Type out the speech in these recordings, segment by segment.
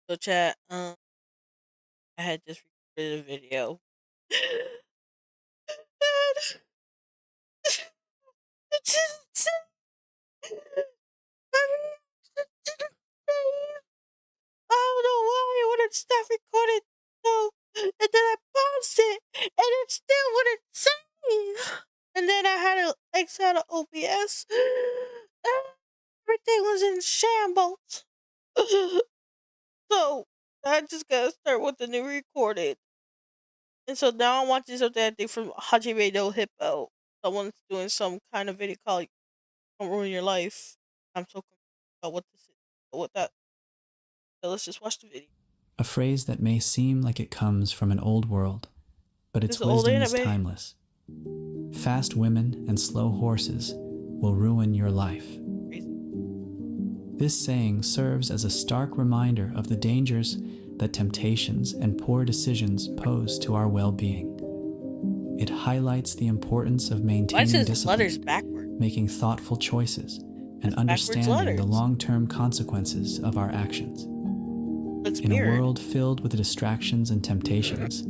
So chat, I had just recorded a video. And it's just I I don't know why it wouldn't stop recording. So and then I paused it and it still wouldn't save. And then I had to exit out of OBS. Everything was in shambles. So I just gotta start with the new recording. And so now I'm watching something I think from Hajime no Hippo. Someone's doing some kind of video called "Don't Ruin Your Life." I'm so confused about what this is, what that. So let's just watch the video. A phrase that may seem like it comes from an old world, but This is its old wisdom is anime. timeless. Fast women and slow horses will ruin your life. Crazy. This saying serves as a stark reminder of the dangers that temptations and poor decisions pose to our well-being. It highlights the importance of Why is maintaining his letters discipline, backward? making thoughtful choices, and That's backwards understanding the letters. long-term consequences of our actions. Looks In a mirrored. world filled with distractions and temptations,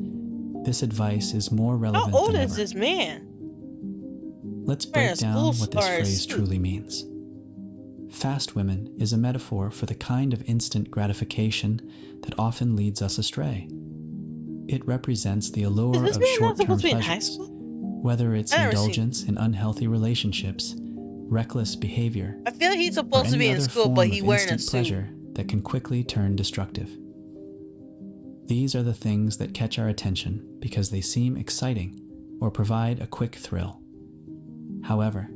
this advice is more How relevant old than is ever. this man? Let's Wearing a break down what this or a phrase suit. truly means. Fast women is a metaphor for the kind of instant gratification that often leads us astray. It represents the allure Is this of man not short-term supposed to be in high pleasures, school? whether it's I never seen. indulgence in unhealthy relationships, reckless behavior, I feel like he's or supposed to any be in other school, but form he of wearing a instant suit. pleasure that can quickly turn destructive. These are the things that catch our attention because they seem exciting or provide a quick thrill. However,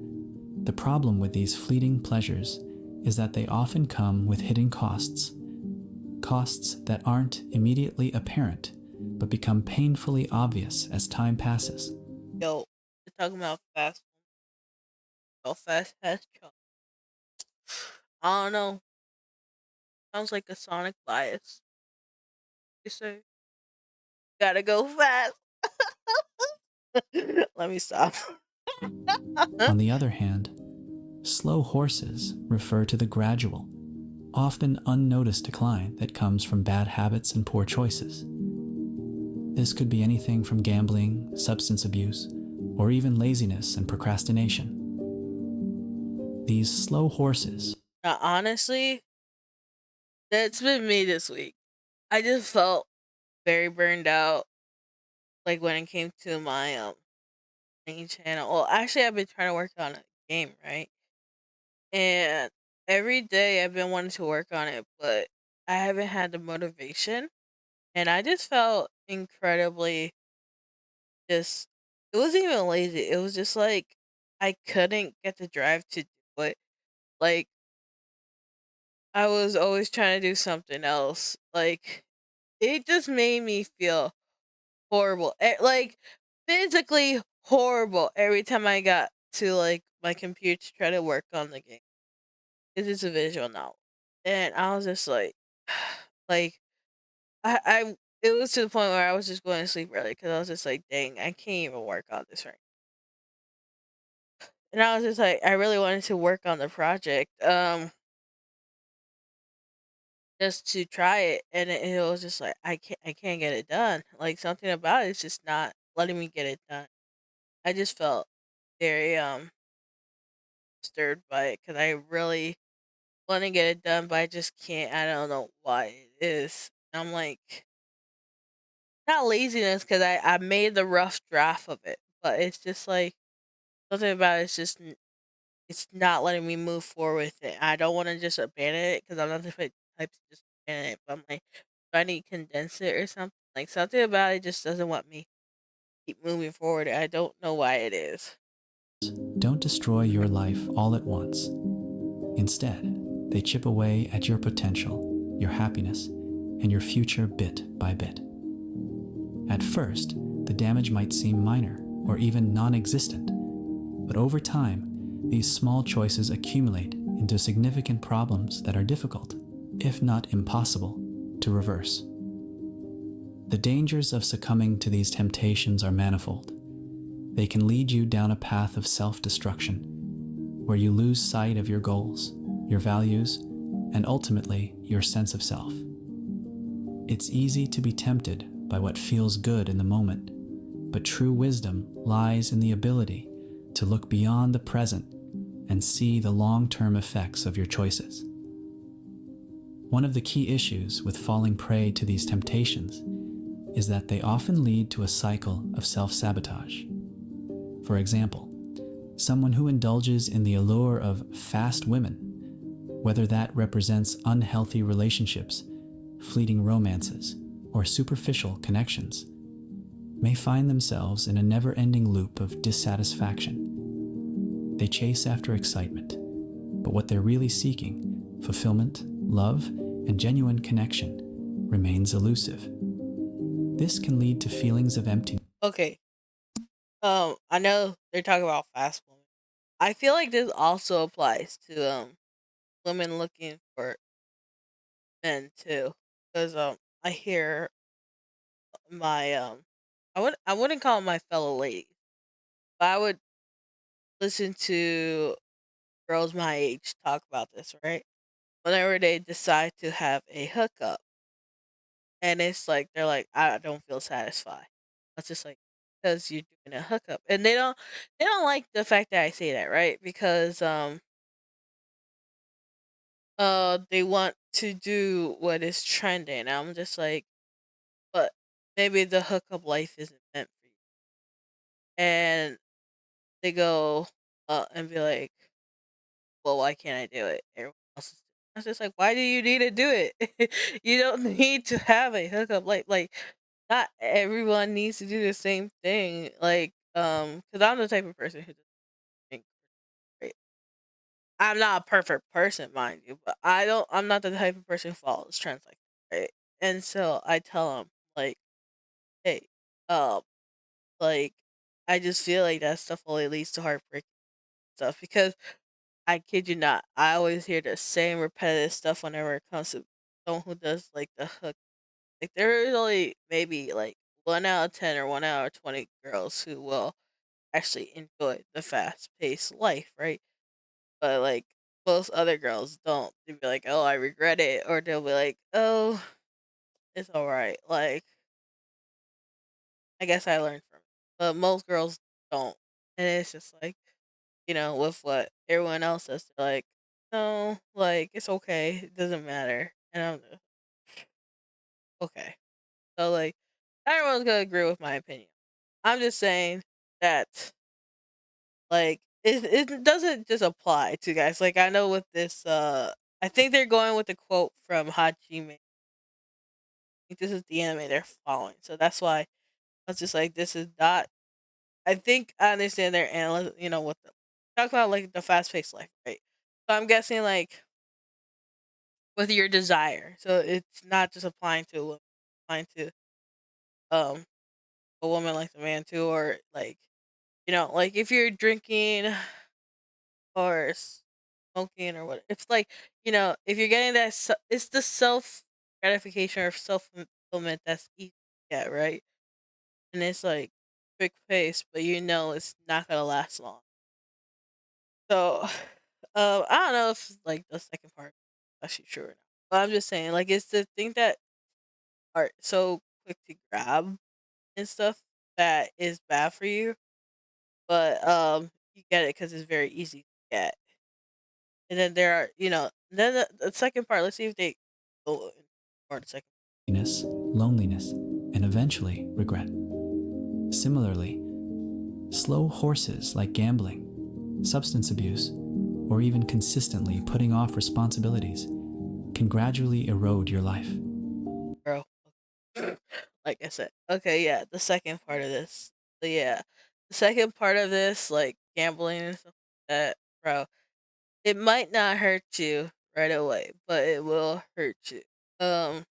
the problem with these fleeting pleasures is that they often come with hidden costs. Costs that aren't immediately apparent, but become painfully obvious as time passes. Yo, they're talking about fast. Oh, fast truck. I don't know. Sounds like a Sonic bias. You say, gotta go fast. Let me stop. On the other hand, slow horses refer to the gradual, often unnoticed decline that comes from bad habits and poor choices. This could be anything from gambling, substance abuse, or even laziness and procrastination. These slow horses Now, honestly, that's been me this week. I just felt very burned out, like when it came to my main channel. Well, actually, I've been trying to work on a game, right? And every day I've been wanting to work on it, but I haven't had the motivation. And I just felt incredibly just. It wasn't even lazy. It was just like I couldn't get the drive to do it. Like I was always trying to do something else. Like it just made me feel horrible. Like physically horrible every time I got to like my computer to try to work on the game. It's just a visual novel. And I was just like I it was to the point where I was just going to sleep early because I was just like, dang, I can't even work on this right. And I was just like, I really wanted to work on the project, just to try it, and it was just like I can't get it done. Like something about it's just not letting me get it done. I just felt very stirred by it because I really want to get it done, but I just can't. I don't know why it is. I'm like not laziness because I made the rough draft of it, but it's just like something about it's just it's not letting me move forward with it. I don't want to just abandon it because I'm not the type to just abandon it. But I'm like, do I need to condense it or something? Like something about it just doesn't want me keep moving forward. I don't know why it is. don't destroy your life all at once. Instead, they chip away at your potential, your happiness, and your future bit by bit. At first, the damage might seem minor or even non-existent, but over time, these small choices accumulate into significant problems that are difficult, if not impossible, to reverse. The dangers of succumbing to these temptations are manifold. They can lead you down a path of self-destruction, where you lose sight of your goals, your values, and ultimately your sense of self. It's easy to be tempted by what feels good in the moment, but true wisdom lies in the ability to look beyond the present and see the long-term effects of your choices. One of the key issues with falling prey to these temptations is that they often lead to a cycle of self-sabotage. For example, someone who indulges in the allure of fast women, whether that represents unhealthy relationships, fleeting romances, or superficial connections, may find themselves in a never-ending loop of dissatisfaction. They chase after excitement, but what they're really seeking, fulfillment, love, and genuine connection, remains elusive. This can lead to feelings of emptiness. Okay. I know they're talking about fast women. I feel like this also applies to women looking for men too, because I hear my I wouldn't call 'em my fellow ladies, but I would listen to girls my age talk about this, right? Whenever they decide to have a hookup, and it's like they're like, I don't feel satisfied. It's just like because you're doing a hookup, and they don't like the fact that I say that, right? Because they want to do what is trending. I'm just like, but maybe the hookup life isn't meant for you. And they go and be like, well, why can't I do it? Everyone else is doing it. I was just like, why do you need to do it? You don't need to have a hookup. Like not everyone needs to do the same thing. Like, because I'm the type of person who doesn't think right. I'm not a perfect person, mind you, but I'm not the type of person who follows trends like that, right? And so I tell them like, hey, um, like I just feel like that stuff only leads to heartbreak stuff because I kid you not, I always hear the same repetitive stuff whenever it comes to someone who does like the hook. Like there is only maybe like 1 out of 10 or 1 out of 20 girls who will actually enjoy the fast paced life, right? But like most other girls don't. They'll be like, "Oh, I regret it," or they'll be like, "Oh, it's all right." Like I guess I learned from it, but most girls don't, and it's just like with what everyone else says, they're like, "No, like it's okay, it doesn't matter," and I'm just, okay. So like, not everyone's gonna agree with my opinion. I'm just saying that like it doesn't just apply to guys. Like I know with this, I think they're going with the quote from Hajime. I think this is the anime they're following, so that's why I was just like, this is not. I think I understand their analysis. What the talk about like the fast paced life, right? So I'm guessing like with your desire. So it's not just applying to a woman, applying to um a woman like a man too, or like like if you're drinking or smoking or what. It's like if you're getting that, it's the self gratification or self fulfillment that's easy to get, right? And it's like quick pace, but it's not gonna last long. So, I don't know if like the second part is actually true or not. But I'm just saying, like, it's the thing that are so quick to grab and stuff that is bad for you, but you get it because it's very easy to get. And then there are, then the second part. Let's see if they go or the second. Loneliness, and eventually regret. Similarly, slow horses like gambling, substance abuse, or even consistently putting off responsibilities can gradually erode your life. Bro. Like I said, okay, yeah, the second part of this, so yeah, the second part of this, like gambling and stuff like that, bro. It might not hurt you right away, but it will hurt you. Um,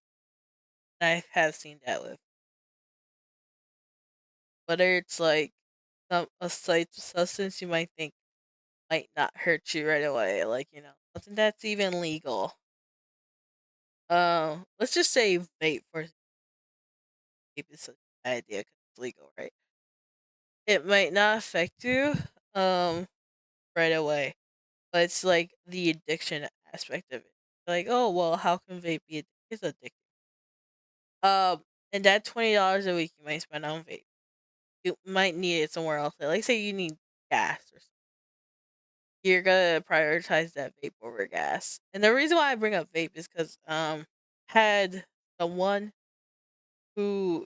I have seen that with whether it's like a slight substance you might think might not hurt you right away, like something that's even legal. Let's just say vape for vape is such a bad idea because it's legal, right? It might not affect you um right away, but it's like the addiction aspect of it. Like, oh well, how can vape be? It's addictive. And that $20 a week you might spend on vape, you might need it somewhere else. Like say you need gas or something. You're gonna prioritize that vape over gas. And the reason why I bring up vape is because had someone who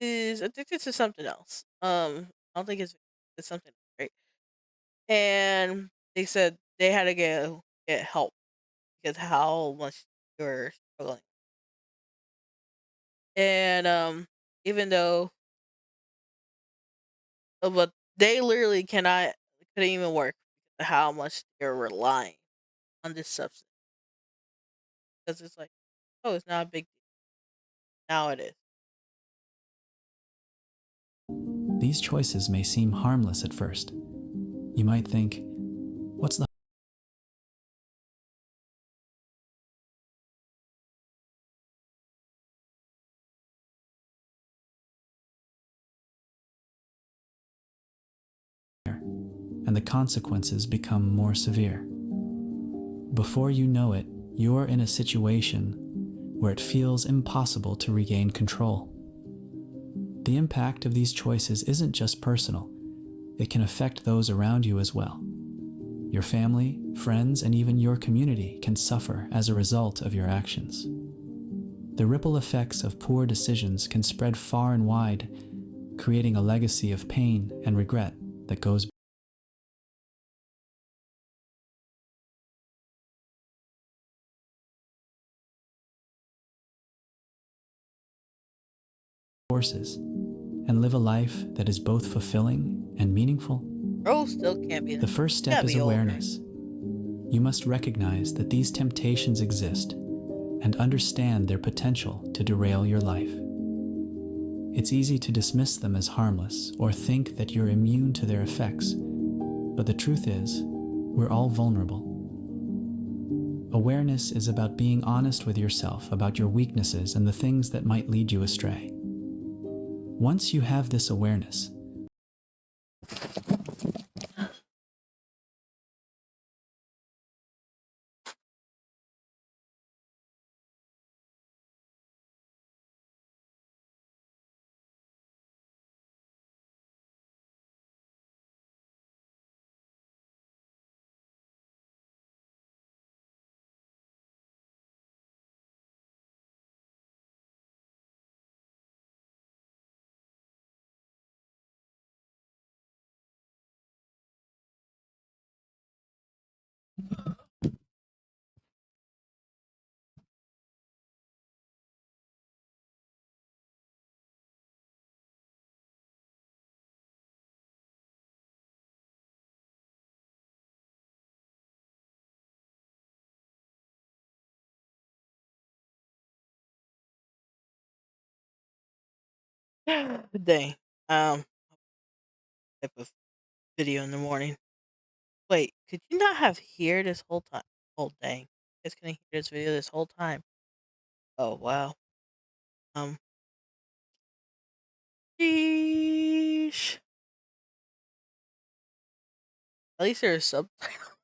is addicted to something else. I don't think it's something else, right? And they said they had to get help because how much you're struggling. And even though but they literally couldn't even work because of how much they're relying on this substance. Because it's like, oh, it's not a big deal. Now it is. These choices may seem harmless at first. You might think, what's the harm? And the consequences become more severe. Before you know it, you're in a situation where it feels impossible to regain control. The impact of these choices isn't just personal, it can affect those around you as well. Your family, friends, and even your community can suffer as a result of your actions. The ripple effects of poor decisions can spread far and wide, creating a legacy of pain and regret that goes forces and live a life that is both fulfilling and meaningful. Bro still can't be. The first You step gotta is be older. awareness. You must recognize that these temptations exist and understand their potential to derail your life. It's easy to dismiss them as harmless or think that you're immune to their effects, but the truth is, we're all vulnerable. Awareness is about being honest with yourself about your weaknesses and the things that might lead you astray. Once you have this awareness, Dang. Um, type of video in the morning. Wait, could you not have hear this whole time? Oh dang. You guys couldn't hear this video this whole time. Oh wow. Um Sheesh. At least there's subtitles.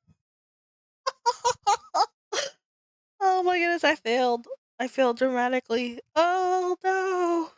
Oh my goodness, I failed. I failed dramatically. Oh no.